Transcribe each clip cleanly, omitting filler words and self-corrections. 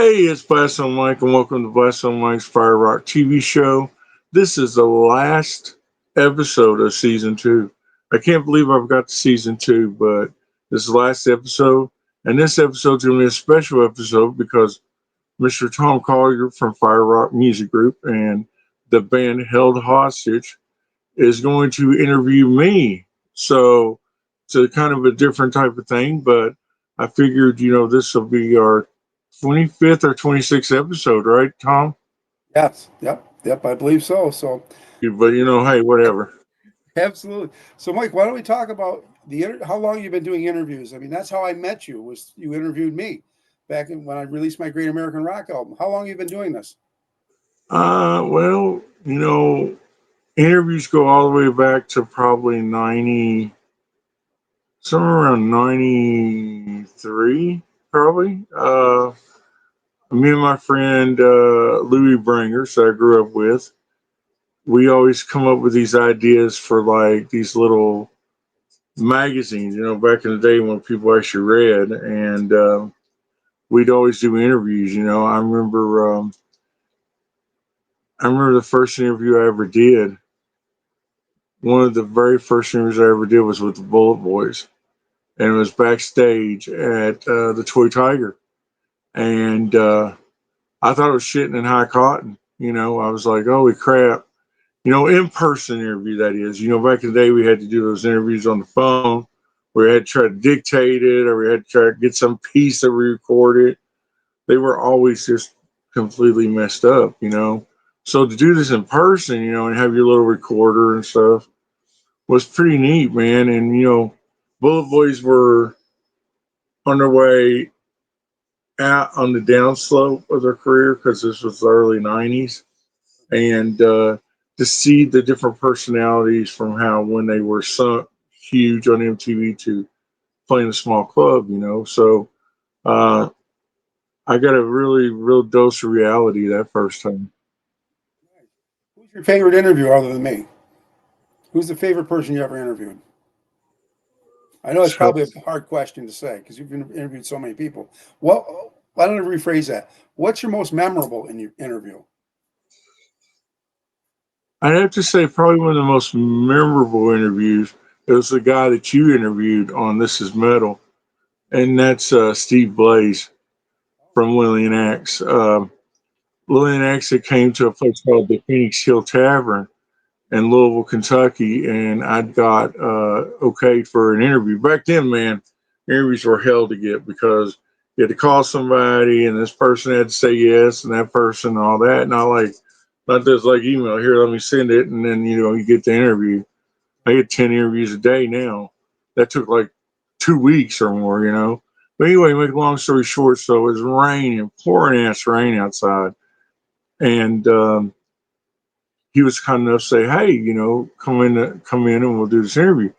Hey, it's Blastzone Mike, and welcome to Blastzone Mike's Fire Rock TV show. This is the last episode of season two. I can't believe I've got to season two, but this is the last episode, and this episode's going to be a special episode because Mr. Tom Collier from Fire Rock Music Group and the band Held Hostage is going to interview me. So it's a kind of a different type of thing, but I figured, this will be our 25th or 26th episode, right, Tom? Yes. Yep. I believe so. So, But, hey, whatever. absolutely. So, Mike, why don't we talk about how long you've been doing interviews? I mean, that's how I met you. Was you interviewed me back when I released my Great American Rock album? How long have you been doing this? Well, interviews go all the way back to probably 90, somewhere around 93, probably. Me and my friend Louis Bringers, that I grew up with, we always come up with these ideas for like these little magazines, back in the day when people actually read, and we'd always do interviews. I remember the first interview I ever did. One of the very first interviews I ever did was with the Bullet Boys, and it was backstage at the Toy Tiger, and I thought it was shitting in high cotton. I was like, holy crap. In person interview, that is. Back in the day, we had to do those interviews on the phone. We had to try to dictate it, or we had to try to get some piece that we recorded. They were always just completely messed up. So to do this in person, and have your little recorder and stuff was pretty neat, man. And, Bullet Boys were on their way out on the downslope of their career because this was the early 90s. And to see the different personalities from how when they were sunk huge on MTV to playing a small club. So uh, I got a really real dose of reality that first time. Who's your favorite interview other than me? Who's the favorite person you ever interviewed? I know it's So probably a hard question to say because you've interviewed so many people. Well, why don't I rephrase that? What's your most memorable in your interview? I'd have to say probably one of the most memorable interviews. It was the guy that you interviewed on This Is Metal, and that's Steve Blaze from Lillian Axe. Lillian Axe that came to a place called the Phoenix Hill Tavern in Louisville, Kentucky, and I got okay for an interview. Back then, man, interviews were hell to get because you had to call somebody, and this person had to say yes, and that person, and all that. Not just like email. Here, let me send it, and then you get the interview. I get 10 interviews a day now. That took like 2 weeks or more. But anyway, make a long story short, so it was raining, pouring ass rain outside, and he was kind enough to say, "Hey, come in, and we'll do this interview."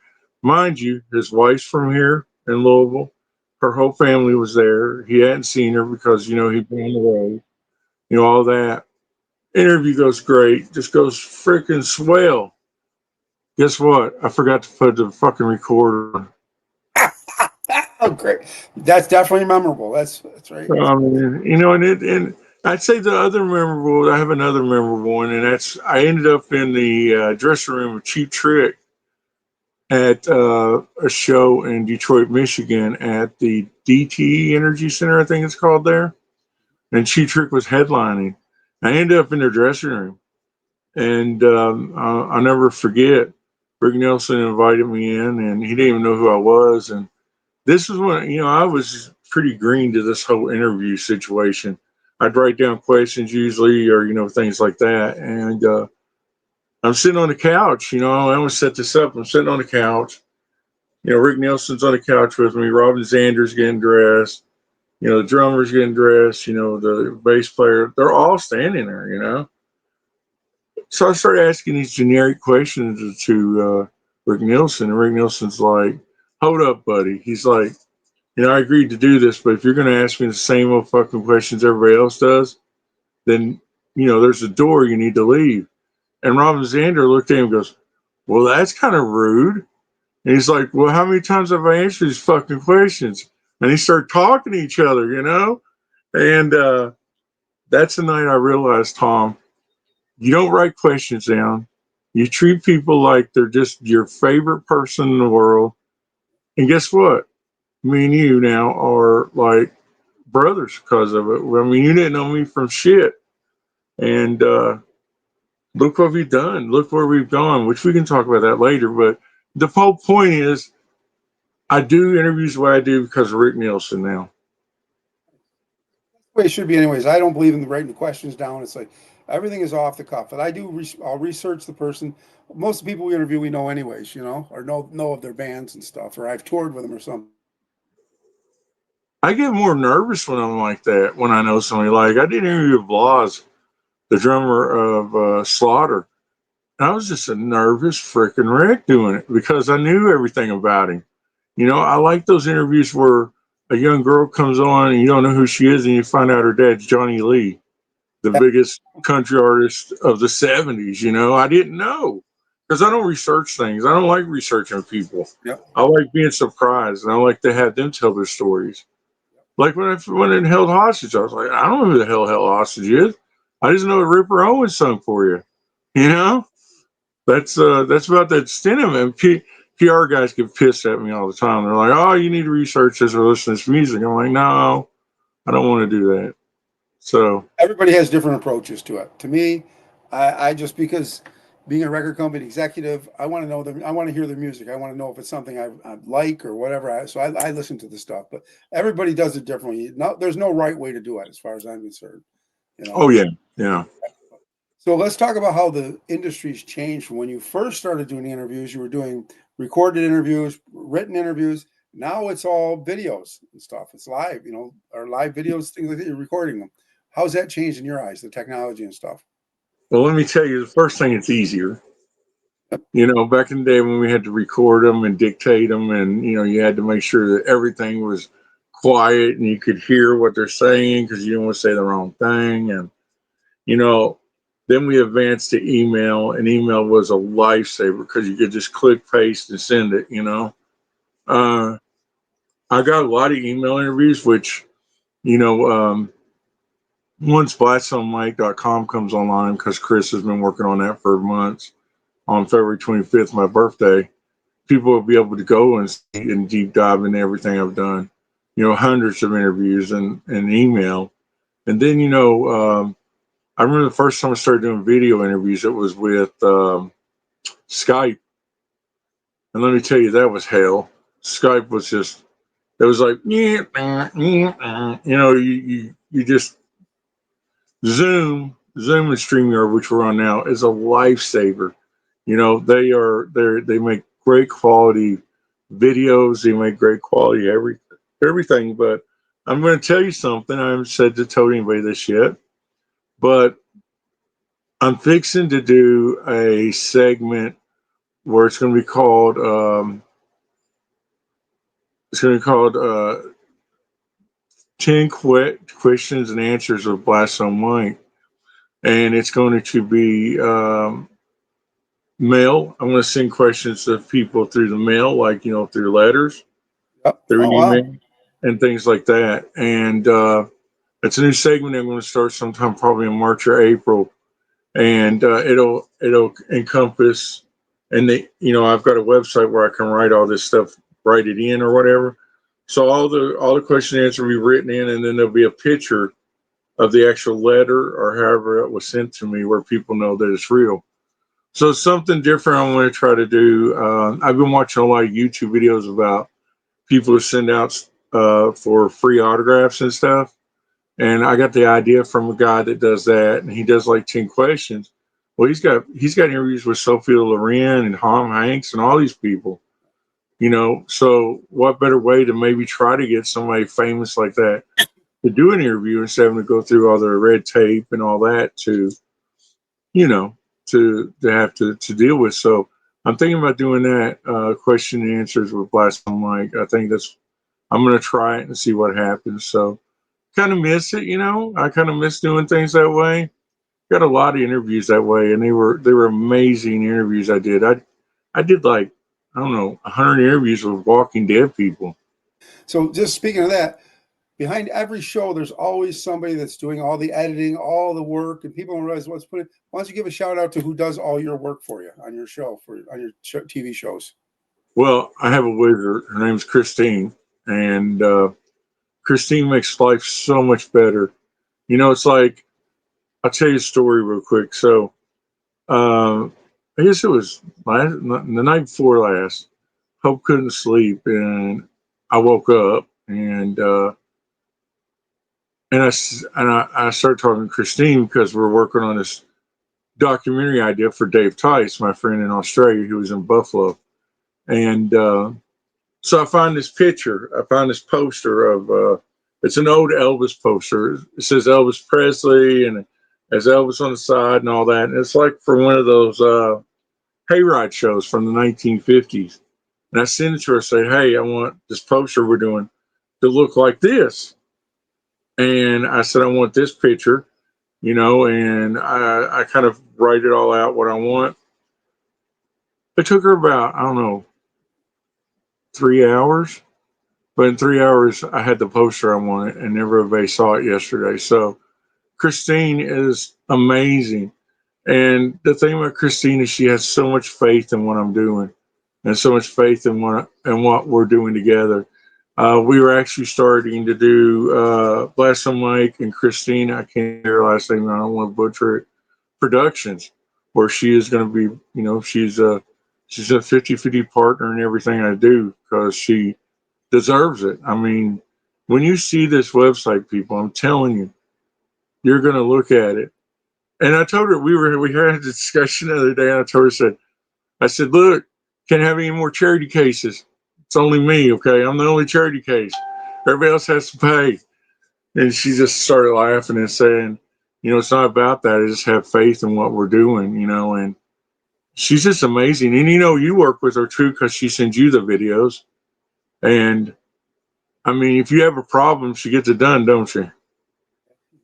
Mind you, his wife's from here in Louisville. Her whole family was there. He hadn't seen her because he'd been on the road. All that. Interview goes great. Just goes freaking swell. Guess what? I forgot to put the fucking recorder on. Oh, great! That's definitely memorable. That's right. And I'd say the other memorable. I have another memorable one, and that's I ended up in the dressing room of Cheap Trick at a show in Detroit, Michigan, at the DTE Energy Center, I think it's called there. And Cheap Trick was headlining. I ended up in their dressing room, and I'll never forget. Rick Nelson invited me in, and he didn't even know who I was. And this is when I was pretty green to this whole interview situation. I'd write down questions usually, or things like that, and I'm sitting on the couch. I always set this up. I'm sitting on the couch. Rick Nelson's on the couch with me. Robin Zander's getting dressed. The drummer's getting dressed. The bass player. They're all standing there. So I started asking these generic questions to Rick Nelson, and Rick Nelson's like, "Hold up, buddy." He's like, "I agreed to do this, but if you're going to ask me the same old fucking questions everybody else does, then there's a door you need to leave." And Robin Zander looked at him and goes, "Well, that's kind of rude." And he's like, "Well, how many times have I answered these fucking questions?" And they start talking to each other. And That's the night I realized, Tom, you don't write questions down. You treat people like they're just your favorite person in the world. And guess what? Me and you now are like brothers because of it. I mean, you didn't know me from shit. And look what we've done. Look where we've gone, which we can talk about that later. But the whole point is, I do interviews the way I do because of Rick Nielsen now. The way it should be, anyways. I don't believe in the writing the questions down. It's like everything is off the cuff. But I do. I'll research the person. Most of the people we interview, we know anyways, or know of their bands and stuff, or I've toured with them or something. I get more nervous when I'm like that, when I know somebody. Like, I did an interview with Blas, the drummer of Slaughter. I was just a nervous freaking wreck doing it because I knew everything about him. I like those interviews where a young girl comes on and you don't know who she is and you find out her dad's Johnny Lee, the biggest country artist of the 70s. I didn't know because I don't research things. I don't like researching people. Yep. I like being surprised and I like to have them tell their stories. Like when it held hostage, I was like, I don't know who the hell held hostage is. I just know Ripper Owens sung for you. You know, that's about the extent of it. PR guys get pissed at me all the time. They're like, "Oh, you need to research this or listen to this music." I'm like, "No, I don't want to do that." So, Everybody has different approaches to it. To me, I just because being a record company executive, I want to know them. I want to hear their music. I want to know if it's something I like or whatever. So I listen to the stuff, but everybody does it differently. No, there's no right way to do it, as far as I'm concerned. You oh know. yeah, yeah. So let's talk about how the industry's changed from when you first started doing interviews. You were doing recorded interviews, written interviews. Now it's all videos and stuff. It's live, or live videos, things like that. You're recording them. How's that changed in your eyes, the technology and stuff? Well, let me tell you, the first thing, it's easier. Back in the day when we had to record them and dictate them, and you had to make sure that everything was quiet and you could hear what they're saying because you didn't want to say the wrong thing. And you know, then we advanced to email, and email was a lifesaver because you could just click paste and send it. Uh, I got a lot of email interviews, which you know, once BlackstoneMike.com comes online, because Chris has been working on that for months. On February 25th, my birthday, people will be able to go and see and deep dive into everything I've done. Hundreds of interviews and email, and then I remember the first time I started doing video interviews, it was with Skype. And let me tell you, that was hell. Skype was just, it was like, you just Zoom and StreamYard, which we're on now, is a lifesaver. They make great quality videos, they make great quality everything. But I'm going to tell you something. I haven't said to tell anybody this yet, but I'm fixing to do a segment where it's going to be called 10 questions and answers with Blastzone Mike, and it's going to be mail. I'm going to send questions to people through the mail, like through letters, Yep. through Oh wow. email, and things like that. And it's a new segment I'm going to start sometime probably in March or April, and it'll encompass. And I've got a website where I can write all this stuff, write it in or whatever. So all the question and answer will be written in, and then there'll be a picture of the actual letter or however it was sent to me, where people know that it's real. So something different I want to try to do. I've been watching a lot of YouTube videos about people who send out for free autographs and stuff. And I got the idea from a guy that does that, and he does like 10 questions. Well, he's got interviews with Sophia Loren and Tom Hanks and all these people. So what better way to maybe try to get somebody famous like that to do an interview instead of having to go through all the red tape and all that you know, to have to deal with. So I'm thinking about doing that question and answers with Blasphemy Mike. I think I'm going to try it and see what happens. So kind of miss it. I kind of miss doing things that way. Got a lot of interviews that way, and they were amazing interviews I did. I did like, I don't know, 100 interviews with Walking Dead people. So just speaking of that, behind every show, there's always somebody that's doing all the editing, all the work, and people don't realize what's put in. Why don't you give a shout out to who does all your work for you on your show, on your TV shows? Well, I have a wizard. Her name's Christine, and Christine makes life so much better. It's like, I'll tell you a story real quick. So, I guess it was the night before last. Hope couldn't sleep, and I woke up, and I started talking to Christine because we're working on this documentary idea for Dave Tice, my friend in Australia who was in Buffalo, and so I find this picture. I find this poster of it's an old Elvis poster. It says Elvis Presley and it has Elvis on the side and all that. And it's like for one of those hayride shows from the 1950s. And I send it to her, say, hey, I want this poster we're doing to look like this. And I said, I want this picture, and I kind of write it all out what I want. It took her about, I don't know, 3 hours. But in 3 hours, I had the poster I wanted, and everybody saw it yesterday. So Christine is amazing. And the thing about Christine is she has so much faith in what I'm doing and so much faith in what we're doing together. We were actually starting to do Blastzone Mike and Christine, I can't hear her last name, I don't want to butcher it, Productions, where she is going to be, she's a 50-50 partner in everything I do because she deserves it. I mean, when you see this website, people, I'm telling you, you're going to look at it. And I told her we had a discussion the other day, and I told her, I said, look, can't have any more charity cases. It's only me, okay? I'm the only charity case. Everybody else has to pay. And she just started laughing and saying, it's not about that. I just have faith in what we're doing, and she's just amazing. And you work with her too because she sends you the videos. And I mean, if you have a problem, she gets it done, don't she?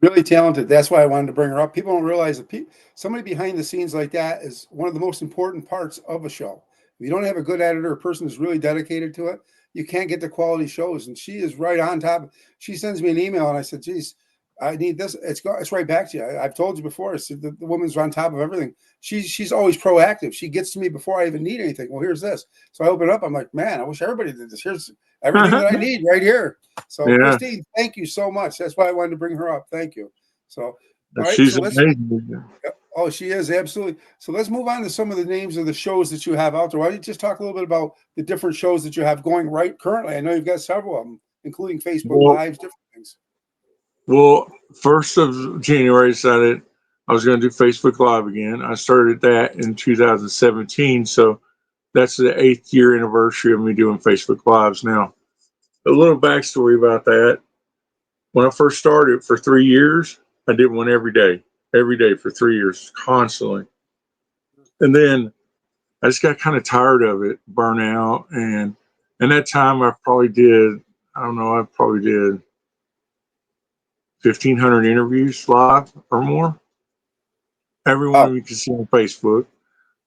Really talented. That's why I wanted to bring her up. People don't realize that somebody behind the scenes like that is one of the most important parts of a show. If you don't have a good editor, a person who's really dedicated to it, you can't get the quality shows. And she is right on top. She sends me an email, and I said, "Geez, I need this." It's right back to you. I've told you before. I said the woman's on top of everything. She's always proactive. She gets to me before I even need anything. Well, here's this. So I open it up. I'm like, man, I wish everybody did this. Here's everything that I need right here. So, Yeah, Christine, thank you so much. That's why I wanted to bring her up. Thank you. So, all right. she's So let's. amazing. Oh, she is absolutely. So let's move on to some of the names of the shows that you have out there. Why don't you just talk a little bit about the different shows that you have going right currently? I know you've got several of them, including Facebook Well, Lives, different things. well, 1st of January, I decided I was going to do Facebook Live again. I started that in 2017, so that's the 8th year anniversary of me doing Facebook Lives. Now, a little backstory about that. When I first started for 3 years, I did one every day for 3 years, constantly. And then I just got kind of tired of it, burnt out. And in that time, I don't know, I probably did 1,500 interviews live or more. Every one of Oh, you can see on Facebook.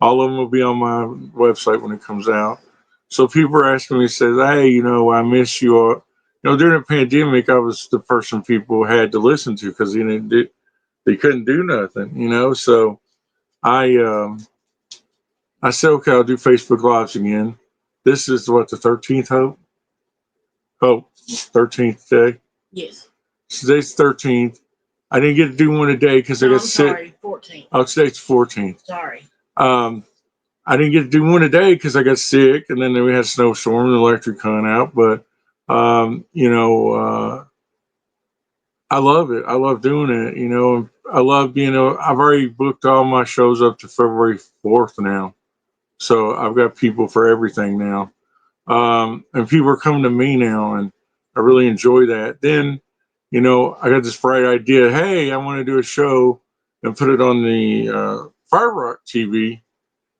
All of them will be on my website when it comes out. So people are asking me, says, hey, I miss you. During the pandemic, I was the person people had to listen to because they couldn't do nothing, So I I said, okay, I'll do Facebook Lives again. This is what, the 13th, Hope? Hope, 13th day. Yes. Today's 13th. I didn't get to do one a day because I No, got I'm sick. sorry. 14th. Oh, today's 14th. Sorry. Um, I didn't get to do one a day because I got sick, and then we had a snowstorm and the electric cut out. But I love it. I love doing it. I love being. I've already booked all my shows up to February 4th now, so I've got people for everything now, and people are coming to me now, and I really enjoy that. Then, I got this bright idea. Hey, I want to do a show and put it on the Fire Rock TV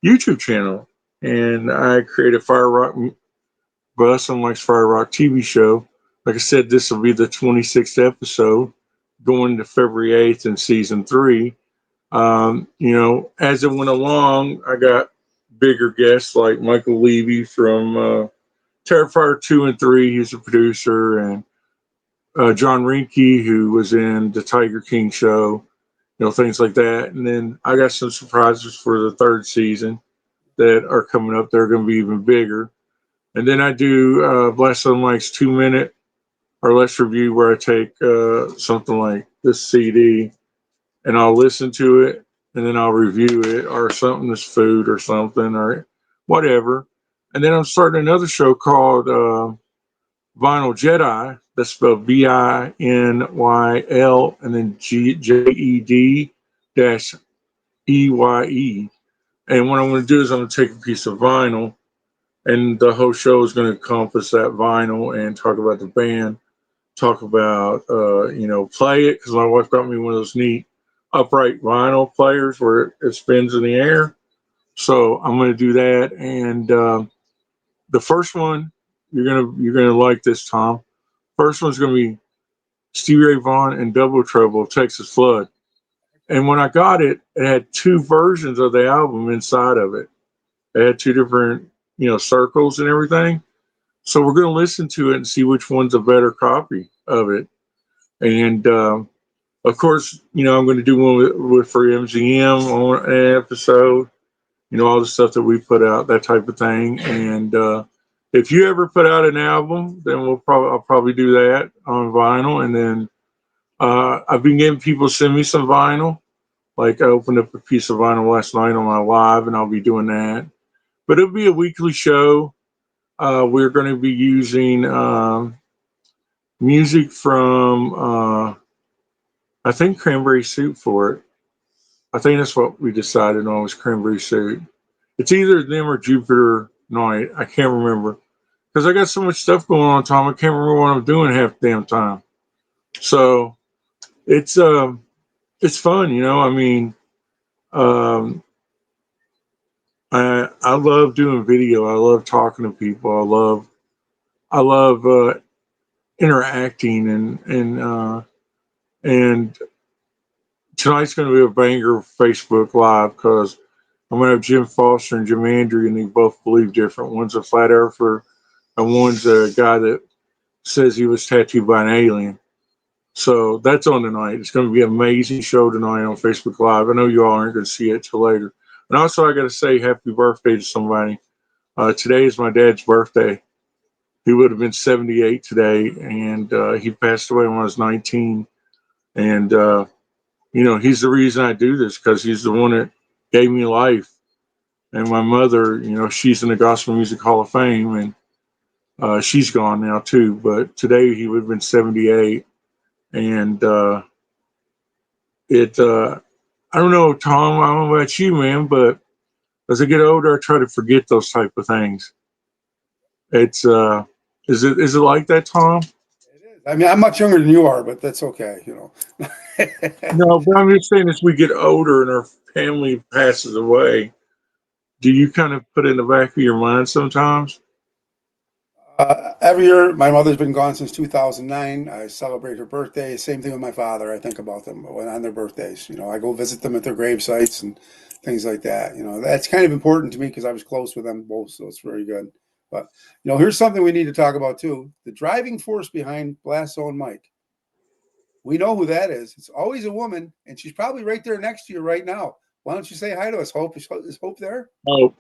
YouTube channel, and I created Fire Rock Bus on Mike's Fire Rock TV show. Like I said, this will be the 26th episode, going to February 8th in season 3. As it went along, I got bigger guests like Michael Levy from Terrifier 2 and 3. He's a producer, and John Rinke, who was in the Tiger King show, things like that. And then I got some surprises for the third season that are coming up. They're going to be even bigger. And then I do Blastzone Mike's 2 minute or less review, where I take something like this CD and I'll listen to it and then I'll review it, or something that's food or something or whatever. And then I'm starting another show called Vinyl Jedi. That's spelled Vinyl and then Jed dash EYE. And what I'm going to do is I'm going to take a piece of vinyl, and the whole show is going to encompass that vinyl and talk about the band, talk about play it, because my wife got me one of those neat upright vinyl players where it spins in the air. So I'm going to do that, and the first one you're gonna like this, Tom. First one's going to be Stevie Ray Vaughan and Double Trouble, Texas Flood. And when I got it, it had two versions of the album inside of it. It had two different, circles and everything. So we're going to listen to it and see which one's a better copy of it. And of course, I'm going to do one with for MGM on an episode. All the stuff that we put out, that type of thing. And if you ever put out an album, then I'll probably do that on vinyl. And then I've been getting people send me some vinyl. Like I opened up a piece of vinyl last night on my live, and I'll be doing that. But it'll be a weekly show. We're going to be using music from, I think, Cranberry Soup for it. I think that's what we decided on, was Cranberry Soup. It's either them or Jupiter Night. I can't remember, because I got so much stuff going on, Tom. I can't remember what I'm doing half the damn time. So it's fun, I mean, um, I love doing video. I love talking to people. I love interacting, and tonight's going to be a banger Facebook Live, because I'm going to have Jim Foster and Jim Andrew, and they both believe different. One's a flat earther, and one's a guy that says he was tattooed by an alien. So that's on tonight. It's going to be an amazing show tonight on Facebook Live. I know you all aren't going to see it till later. And also, I got to say happy birthday to somebody. Today is my dad's birthday. He would have been 78 today, and he passed away when I was 19. And he's the reason I do this, because he's the one that gave me life. And my mother, she's in the Gospel Music Hall of Fame, and she's gone now too. But today he would have been 78, and it. I don't know, Tom. I don't know about you, man, but as I get older, I try to forget those type of things. It's is it like that, Tom? It is. I mean, I'm much younger than you are, but that's okay. No, but I'm just saying, as we get older and our family passes away, do you kind of put it in the back of your mind sometimes? Every year, my mother's been gone since 2009. I celebrate her birthday. Same thing with my father. I think about them when on their birthdays. I go visit them at their grave sites and things like that. That's kind of important to me because I was close with them both, so it's very good. But here's something we need to talk about too: the driving force behind Blastzone Mike. We know who that is. It's always a woman, and she's probably right there next to you right now. Why don't you say hi to us, Hope? Is Hope there? Oh,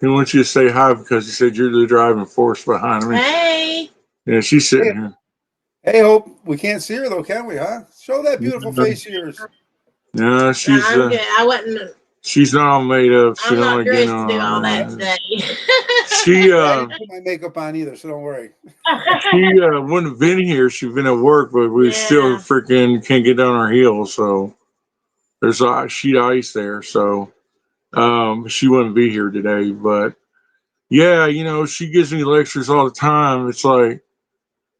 he wants you to say hi because he said you're the driving force behind me. Hey. Yeah, she's Hey, sitting here. hey, Hope. We can't see her though, can we? Huh? Show that beautiful face of yours. No, I'm good. I wasn't. she's not all made up. She I'm don't not like getting dressed to do all that on. today. She I didn't put my makeup on either, so don't worry. she wouldn't have been here. She'd been at work, but we still Yeah. freaking can't get down our heels. So there's a sheet of ice there. So she wouldn't be here today. But yeah, she gives me lectures all the time. It's like,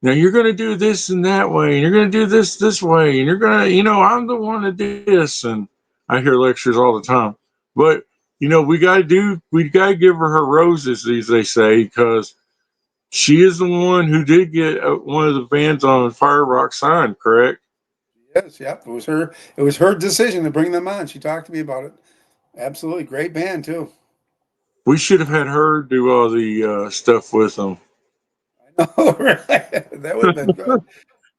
now you're going to do this and that way, and you're going to do this way, and you're going to, I'm the one that did this. And I hear lectures all the time. But, we got to give her roses, as they say, because she is the one who did get one of the bands on Fire Rock signed, correct? Yes, yep. It was her. It was her decision to bring them on. She talked to me about it. Absolutely, great band too. We should have had her do all the stuff with them. I know, right? That would have been good.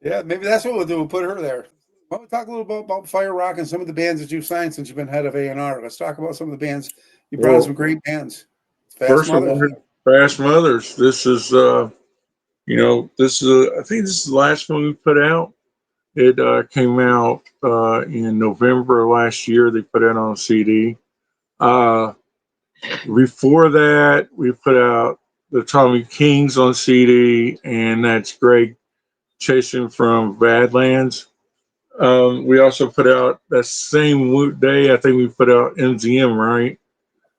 Yeah, maybe that's what we'll do. We'll put her there. Why don't we talk a little bit about Fire Rock and some of the bands that you've signed since you've been head of A&R? Let's talk about some of the bands. You brought in Well, some great bands. Fast first I Mothers. wanted Fast Mothers. This is this is I think this is the last one we put out. It came out in November of last year. They put it on CD. Uh, Before that, we put out the Tommy Kings on CD, and that's Greg Chasing from Badlands. We also put out that same day, I think we put out NZM, right?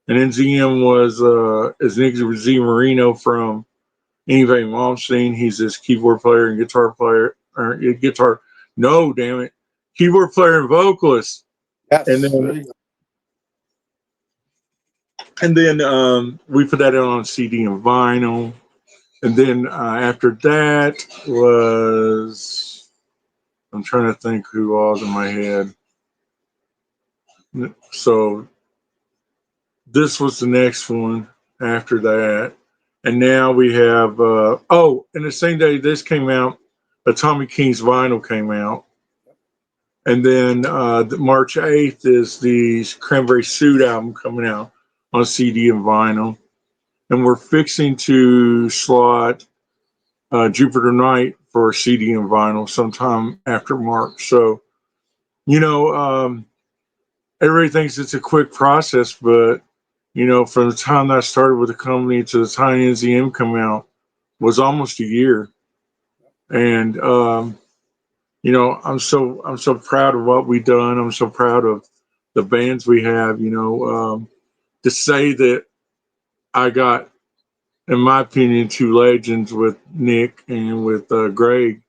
And NZM was is Nick Z Marino from Anyway Malmsteen. He's this keyboard player and guitar player, or guitar, no, damn it, keyboard player and vocalist. And Yes, then there you go. we put that out on CD and vinyl. And then after that was, I'm trying to think who all was in my head. So this was the next one after that. And now we have, and the same day this came out, the Tommy King's vinyl came out. And then March 8th is the Cranberry Suit album coming out on CD and vinyl. And we're fixing to slot Jupiter Night for CD and vinyl sometime after March. So, you know, everybody thinks it's a quick process, but, from the time that I started with the company to the time NZM come out was almost a year. And, I'm so proud of what we've done. I'm so proud of the bands we have, to say that I got, in my opinion, two legends with Nick and with Greg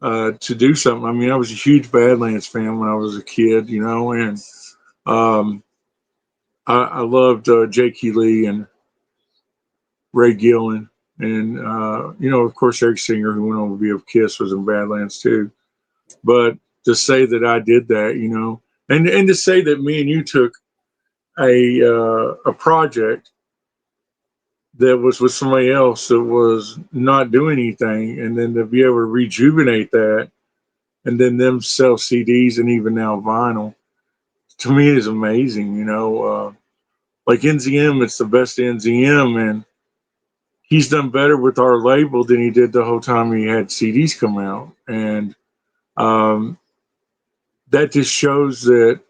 to do something. I mean, I was a huge Badlands fan when I was a kid, and um, I loved Jakey Lee and Ray Gillen, and of course Eric Singer, who went on to be of Kiss, was in Badlands too. But to say that I did that, and to say that me and you took a project that was with somebody else that was not doing anything, and then to be able to rejuvenate that, and then them sell CDs and even now vinyl, to me is amazing. Like NZM, it's the best NZM, and he's done better with our label than he did the whole time he had CDs come out, and um, that just shows that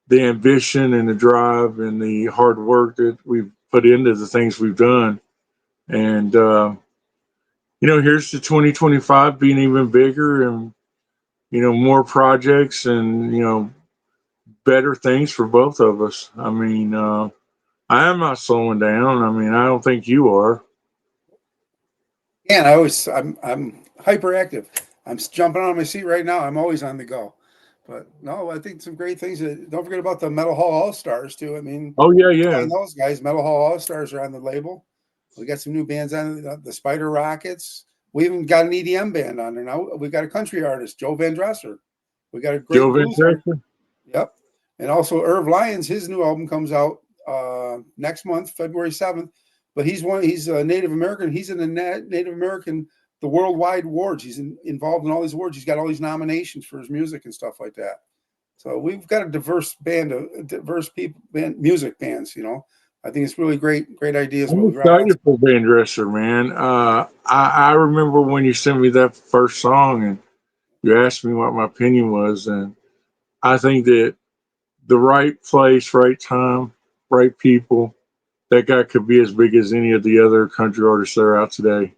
the ambition and the drive and the hard work that we've put into the things we've done, and here's to 2025 being even bigger and more projects and better things for both of us. I mean, I am not slowing down. I mean, I don't think you are. And I'm hyperactive. I'm jumping on my seat right now. I'm always on the go. But no, I think some great things. Don't forget about the Metal Hall All Stars too. I mean, Oh yeah, yeah. and those guys, Metal Hall All Stars, are on the label. We got some new bands on the Spider Rockets. We even got an EDM band on there now. We got a country artist, Joe Van Dresser. We got a Joe great Van blues artist. Dresser. Yep. And also Irv Lyons, his new album comes out next month, February 7th. But he's a Native American. He's in the Native American, the worldwide awards. He's involved in all these awards. He's got all these nominations for his music and stuff like that. So we've got a diverse band of diverse people, music bands. I think it's really great ideas. I'm What we brought on. excited for Van Dresser, man. I remember when you sent me that first song and you asked me what my opinion was, and I think that the right place, right time, right people, that guy could be as big as any of the other country artists that are out today.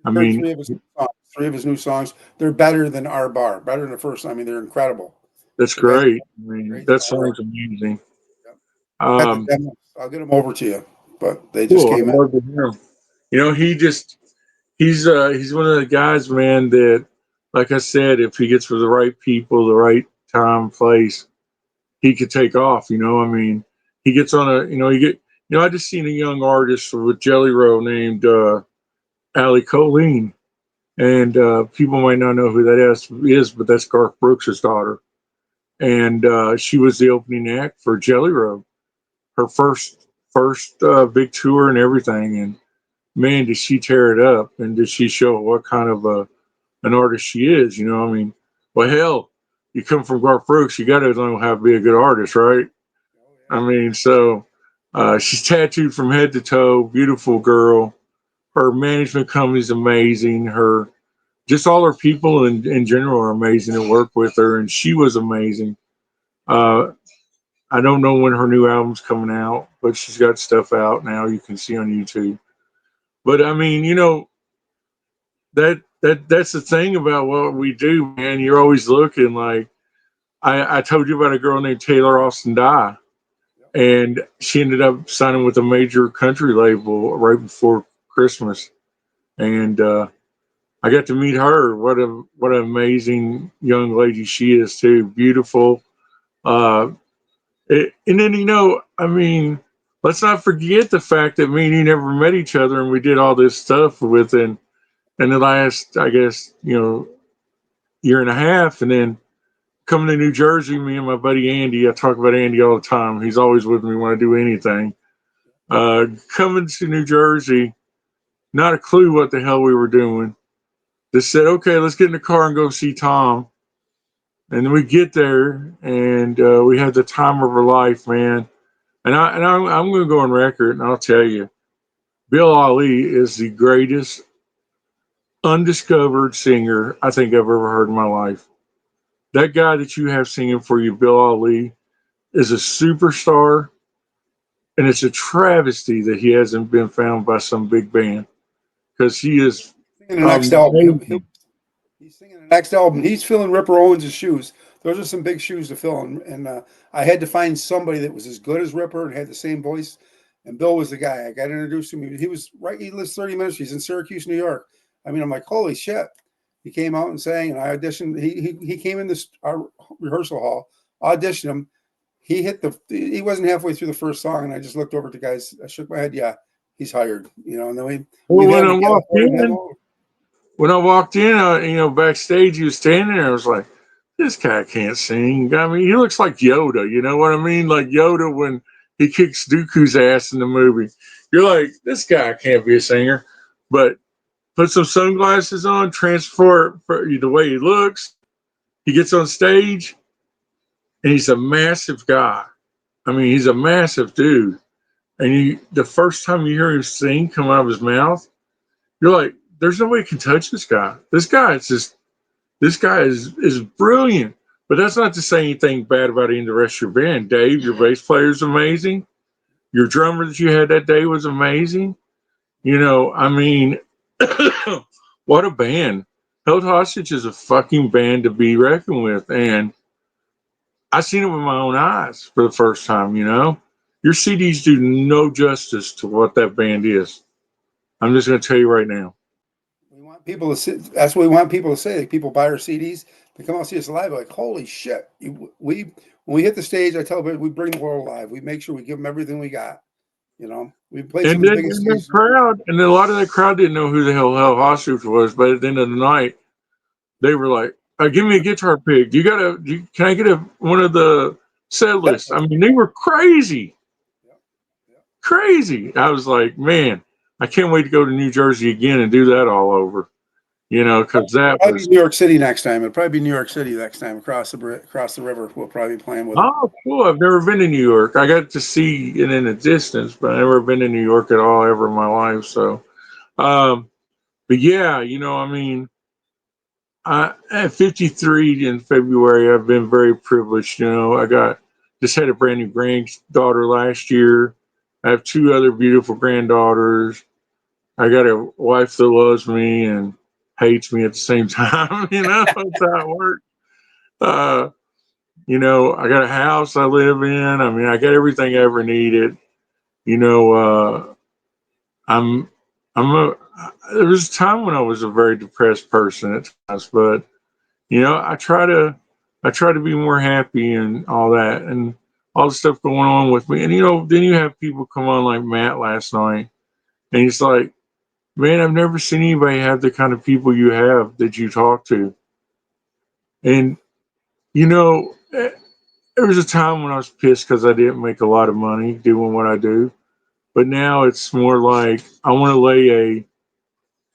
I Heard mean, three of his songs. Three of his new songs. They're better than Our Bar. Better than the first. I mean, they're incredible. that's The guy's great. I mean, great that songwriter. song's amazing. Yep. I got the Um, demos. I'll get them over to you. But they just cool. came I in. love to hear him. He's one of the guys, man, that, like I said, if he gets with the right people, the right time, place, he could take off. I mean, he gets on a, I just seen a young artist with Jelly Roll named Allie Colleen, and people might not know who that is, but that's Garth Brooks' daughter, and she was the opening act for Jelly Roll, her first big tour and everything, and man, did she tear it up, and did she show what kind of a an artist she is. You know, I mean, well, hell, you come from Garth Brooks, you got to know how to be a good artist, right? Oh, I yeah. mean, so she's tattooed from head to toe, beautiful girl. Her management company's amazing. Her just all her people in general are amazing to work with her, and she was amazing. Uh, I don't know when her new album's coming out, but she's got stuff out now you can see on YouTube. But I mean, you know, that's the thing about what we do, man. You're always looking like I told you about a girl named Taylor Austin Dye, Yep. and she ended up signing with a major country label right before Christmas, and I got to meet her. What an amazing young lady she is too. Beautiful. Uh, and then you know, I mean, let's not forget the fact that me and you never met each other, and we did all this stuff within in the last, I guess, you know, year and a half, and then coming to New Jersey, me and my buddy Andy. I talk about Andy all the time. He's always with me when I do anything. Coming to New Jersey, not a clue what the hell we were doing. Just said, okay, let's get in the car and go see Tom. And then we get there, and we had the time of our life, man. I'm going to go on record, and I'll tell you, Bill Ali is the greatest undiscovered singer I think I've ever heard in my life. That guy that you have singing for you, Bill Ali, is a superstar, and it's a travesty that he hasn't been found by some big band because he is Singing the next album. amazing. He's singing the next album. He's filling Ripper Owens' shoes. Those are some big shoes to fill, and I had to find somebody that was as good as Ripper and had the same voice. And Bill was the guy. I got introduced to him. He was right. He lives 30 minutes. He's in Syracuse, New York. I mean, I'm like, holy shit. He came out and sang, and I auditioned. He came in this our rehearsal hall, auditioned him. He hit the. He wasn't halfway through the first song, and I just looked over at the guys. I shook my head. Yeah, he's hired. You know, and then Well, we've had him in California. We've had him all. when I walked in, you know, backstage, he was standing there. I was like, this guy can't sing. I mean, he looks like Yoda. You know what I mean? Like Yoda when he kicks Dooku's ass in the movie. You're like, this guy can't be a singer. But put some sunglasses on, transfer for the way he looks. He gets on stage, and he's a massive guy. I mean, he's a massive dude. And the first time you hear him sing come out of his mouth, you're like, there's no way you can touch this guy. This guy is brilliant. But that's not to say anything bad about any of the rest of your band. Dave, your bass player is amazing. Your drummer that you had that day was amazing. You know, I mean, what a band. Held Hostage is a fucking band to be reckoned with. And I seen it with my own eyes for the first time, you know. Your CDs do no justice to what that band is. I'm just going to tell you right now. We want people to sit. That's what we want people to say. Like people buy our CDs, they come out and see us live. Like, holy shit! We when we hit the stage, I tell everybody we bring the world alive. We make sure we give them everything we got. You know, we played some And of the then biggest in that stages. crowd, and then a lot of that crowd didn't know who the hell Hostage was. But at the end of the night, they were like, "Give me a guitar pick. Can I get one of the set Yep. lists?" I mean, they were crazy, Yep. Yep. crazy. I was like, "Man, I can't wait to go to New Jersey again and do that all over." You know, because that Probably was New York City next time. It'll probably be New York City next time across the river. We'll probably be playing with them. oh cool. I've never been to New York. I got to see it in a distance, but I've never been to New York at all ever in my life. So, um, but yeah, you know, I mean. At 53 in February, I've been very privileged. You know, I got just had a brand new granddaughter last year. I have two other beautiful granddaughters. I got a wife that loves me and hates me at the same time. You know, that's how it works. Uh, you know, I got a house I live in. I mean, I got everything I ever needed. You know, I'm, I'm a. There was a time when I was a very depressed person at times, but you know, I try to be more happy and all that and all the stuff going on with me. And you know, then you have people come on like Matt last night, and he's like, "Man, I've never seen anybody have the kind of people you have that you talk to." And you know, there was a time when I was pissed because I didn't make a lot of money doing what I do, but now it's more like I want to lay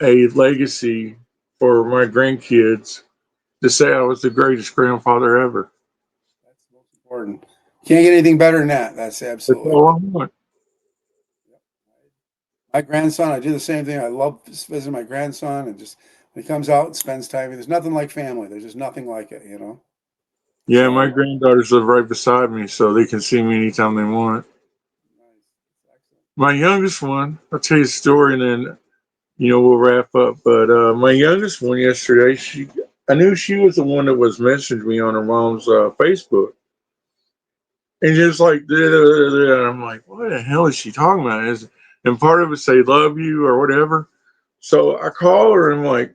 a legacy for my grandkids to say I was the greatest grandfather ever. That's most important. Can't get anything better than that. That's That's absolutely. all I want. My grandson, I do the same thing. I love visiting my grandson and just when he comes out and spends time. There's nothing like family. There's just nothing like it, you know. Yeah, my So granddaughters live right beside me, so they can see me anytime they want. nice. Excellent. My youngest one, I'll tell you a story, and then we'll wrap up. But my youngest one yesterday, I knew she was the one that was messaging me on her mom's Facebook, and just like, and I'm like, what the hell is she talking about? And part of it say love you or whatever. So I call her and I'm like,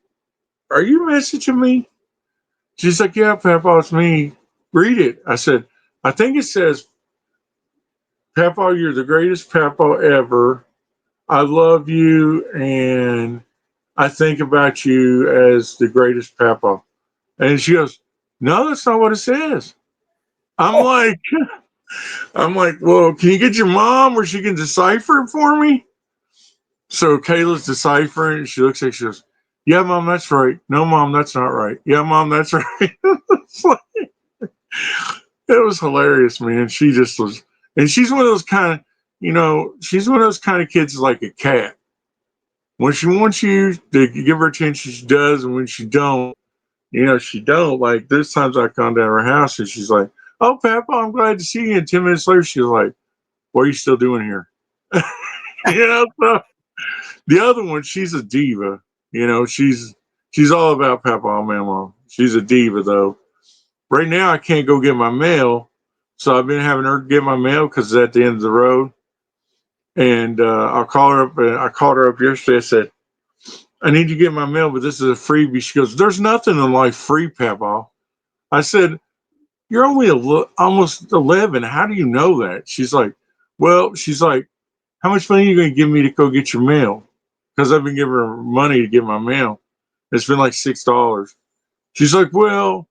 are you messaging me? She's like, yeah, Papa, it's me. Read it. I said, I think it says, Papa, you're the greatest Papa ever. I love you and I think about you as the greatest Papa. And she goes, no, that's not what it says. I'm Oh, like, I'm like, well, can you get your mom where she can decipher it for me? So Kayla's deciphering. And she looks at it, she goes, yeah, Mom, that's right. No, Mom, that's not right. Yeah, Mom, that's right. It's like, it was hilarious, man. She just was, and she's one of those kind of, she's one of those kind of kids like a cat. When she wants you to give her attention, she does, and when she don't, she don't. Like there's times I come to her house and she's like, "Oh, Papa, I'm glad to see you." And 10 minutes later, she's like, "What are you still doing here?" So the other one, she's a diva. She's all about Papa and Mama. She's a diva though. Right now, I can't go get my mail, so I've been having her get my mail because it's at the end of the road. And I'll call her up. And I called her up yesterday. I said, "I need to get my mail, but this is a freebie." She goes, "There's nothing in life free, Papa." I said, "You're only almost 11. How do you know that?" She's like, "How much money are you going to give me to go get your mail?" Because I've been giving her money to get my mail. It's been like $6. She's like, "Well,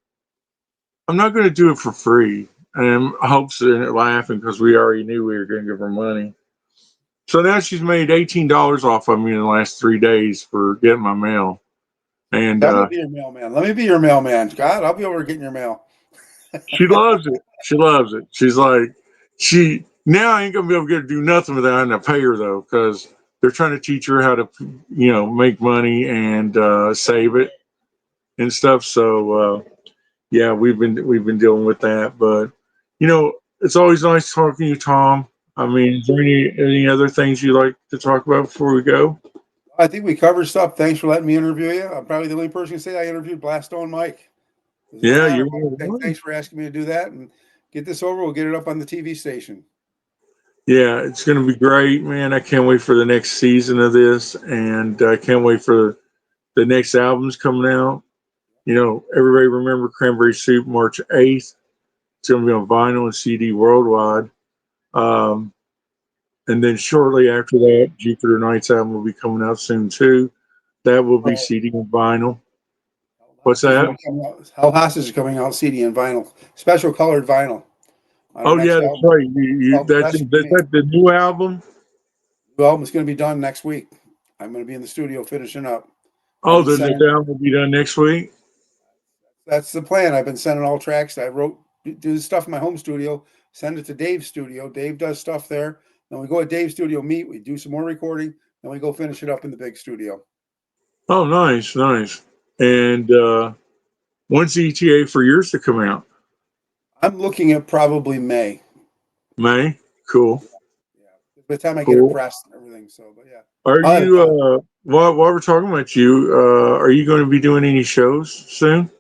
I'm not going to do it for free." And hopes and laughing because we already knew we were going to give her money. So now she's made $18 off of me in the last 3 days for getting my mail. And I'm gonna be your mailman. Let me be your mailman. God, I'll be over getting your mail. she loves it. She loves it. She's like, she now I ain't gonna be able to get to do nothing without having to pay her though, because they're trying to teach her how to, make money and save it and stuff. So yeah, we've been dealing with that, but it's always nice talking to you, Tom. I mean, is there any other things you like to talk about before we go? I think we covered stuff. Thanks for letting me interview you. I'm probably the only person who can say I interviewed Blastzone Mike. It was an Yeah, honor. you're Thanks for asking me to do that and get this over. We'll get it up on the TV station. Yeah, it's going to be great, man. I can't wait for the next season of this, and I can't wait for the next albums coming out. Everybody remember Cranberry Soup March 8th. It's going to be on vinyl and CD worldwide. Um, and then shortly after that, Jupiter Nights album will be coming out soon too. That will be Oh, CD and vinyl. What's Hostage will that? be coming out. Hell Hostage is coming out CD and vinyl, special colored vinyl on our Oh yeah, next that's album. right. It's called That's Bless You that's Me. that the new album. The album is going to be done next week. I'm going to be in the studio finishing up. I've Oh, been the sending. album will be done next week. That's the plan. I've been sending all tracks. I wrote do the stuff in my home studio, send it to Dave's studio. Dave does stuff there. Then we go at Dave's studio, meet, we do some more recording, then we go finish it up in the big studio. Oh, nice, nice. And when's the ETA for yours to come out? I'm looking at probably May. May. Cool. Yeah. By the time I get it Cool. pressed and everything. So, but yeah, Are I'll have it you done. while we're talking about you, are you going to be doing any shows soon?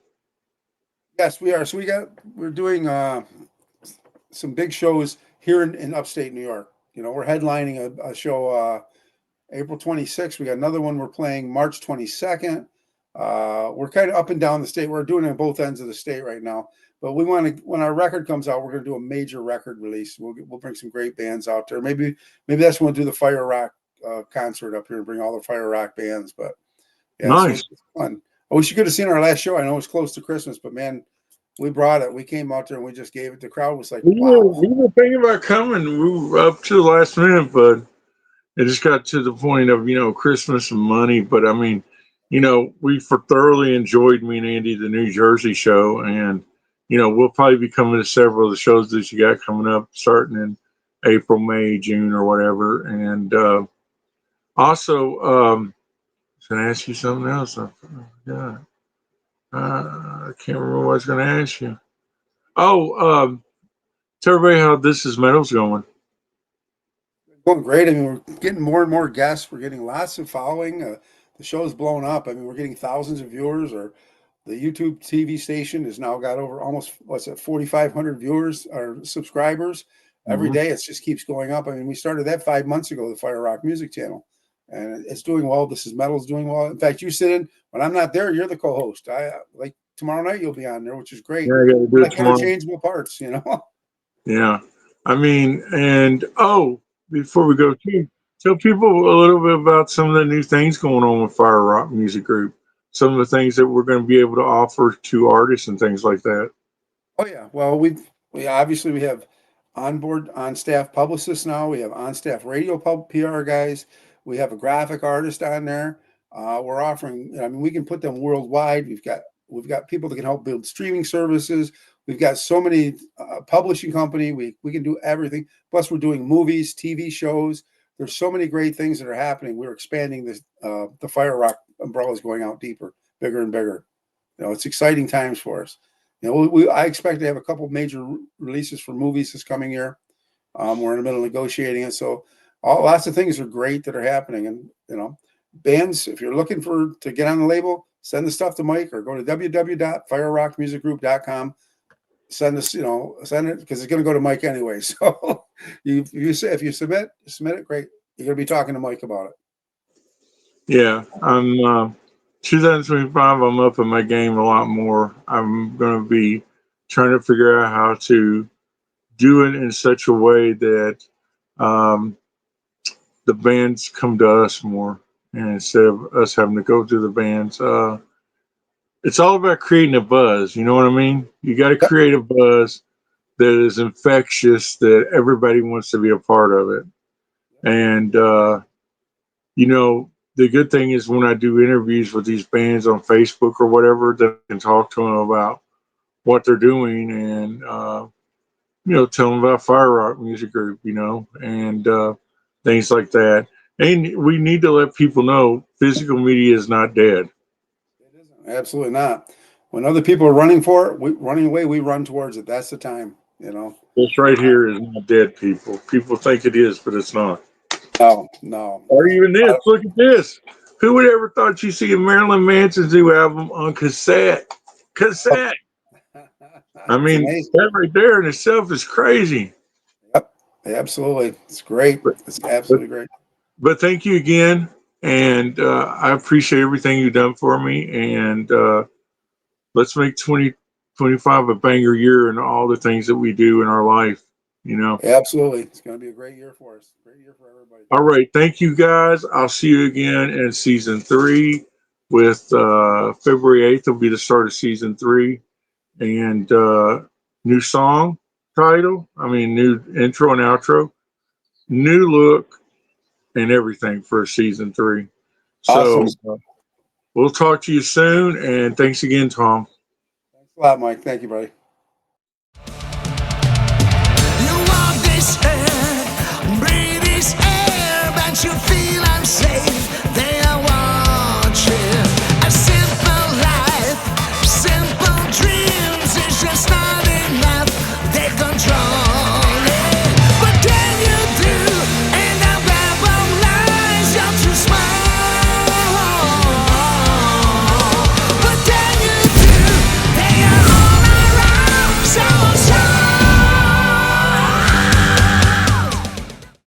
Yes, we are. So we're doing some big shows here in upstate New York. We're headlining a show April 26th. We got another one we're playing March 22nd. We're kind of up and down the state. We're doing it on both ends of the state right now. But we want to, when our record comes out, we're going to do a major record release. We'll bring some great bands out there. Maybe that's when we'll do the Fire Rock concert up here and bring all the Fire Rock bands. But yeah, so Nice. it's fun. I wish you could have seen our last show. I know it's close to Christmas, but man, we brought it. We came out there and we just gave it. The crowd was like, wow. We were thinking about coming. We were up to the last minute, but it just got to the point of Christmas and money. But I mean, we thoroughly enjoyed me and Andy the New Jersey show, and we'll probably be coming to several of the shows that you got coming up, starting in April, May, June, or whatever. And also, I was going to ask you something else. I forgot. I can't remember what I was going to ask you. Oh, tell everybody how This Is Metal's going. Going great. I mean, we're getting more and more guests. We're getting lots of following. The show's blown up. I mean, we're getting thousands of viewers. Or the YouTube TV station has now got over almost 4,500 viewers or subscribers every Mm-hmm. day. It just keeps going up. I mean, we started that 5 months ago, the Fire Rock Music Channel, and it's doing well. This Is Metal's doing well. In fact, you sit in when I'm not there. You're the co-host. I like tomorrow night. You'll be on there, which is great. Yeah, I got to do it Like tomorrow. interchangeable parts, Yeah. I mean, and before we go, tell people a little bit about some of the new things going on with Fire Rock Music Group, some of the things that we're going to be able to offer to artists and things like that. Oh yeah. Well, we obviously we have on staff publicists now. We have on staff radio PR guys. We have a graphic artist on there. We're offering. I mean, we can put them worldwide. We've got people that can help build streaming services. We've got so many publishing company. We can do everything. Plus, we're doing movies, TV shows. There's so many great things that are happening. We're expanding this. The Fire Rock umbrella is going out deeper, bigger and bigger. It's exciting times for us. I expect to have a couple of major releases for movies this coming year. We're in the middle of negotiating it, so lots of things are great that are happening. And bands, if you're looking to get on the label, send the stuff to Mike or go to www.firerockmusicgroup.com. Send us, send it because it's going to go to Mike anyway. So if you submit it, great. You're going to be talking to Mike about it. Yeah, I'm 2025. I'm up in my game a lot more. I'm going to be trying to figure out how to do it in such a way that um, the bands come to us more, and instead of us having to go to the bands. It's all about creating a buzz. You know what I mean? You got to Yep. create a buzz that is infectious, that everybody wants to be a part of it. And the good thing is when I do interviews with these bands on Facebook or whatever, that I can talk to them about what they're doing and tell them about Fire Rock Music Group, and things like that. And we need to let people know physical media is not dead. It isn't. Absolutely not. When other people are running for it, running away, we run towards it. That's the time, This right here is not dead, people. People think it is, but it's not. No. Or even this. Look at this. Who would ever thought you'd see a Marilyn Manson's new album on cassette? Cassette. I mean, that right there in itself is crazy. Yep, absolutely. It's great. It's absolutely great. But thank you again, and I appreciate everything you've done for me. And let's make 2025 a banger year in all the things that we do in our life. Absolutely, it's going to be a great year for us. Great year for everybody. All right, thank you guys. I'll see you again in season 3. With February 8th will be the start of season 3, and new song title. I mean, new intro and outro, new look, and everything for season 3. So Awesome. We'll talk to you soon, and thanks again, Tom. Thanks a lot, Mike. Thank you, buddy. You walk this earth, breathe this air, but you feel unsafe.